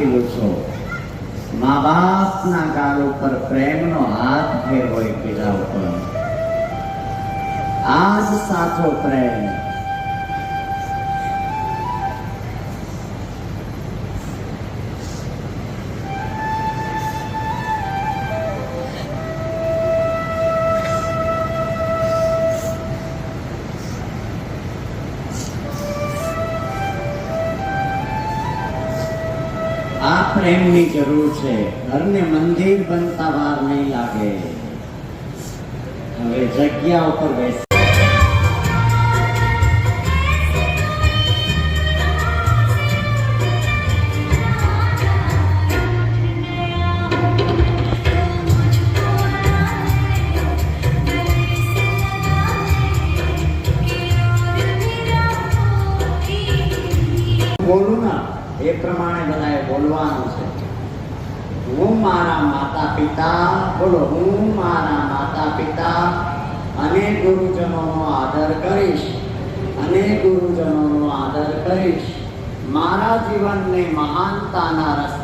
નથી લૂછો, મા બાપના ગાલ ઉપર પ્રેમનો હાથ ફેરવો એકબીજા ઉપર. આ જ સાચો પ્રેમ. આ પ્રેમની જરૂર છે. ઘરને મંદિર બનતા વાર નહીં લાગે. હવે જગ્યા ઉપર બેસ. બોલું ના એ પ્રમાણે બધાએ બોલવાનું છે. હું મારા માતા પિતા, બોલો, હું મારા માતા પિતા અને ગુરુજનોનો આદર કરીશ, અને ગુરુજનોનો આદર કરીશ. મારા જીવનને મહાનતાના રસ્તા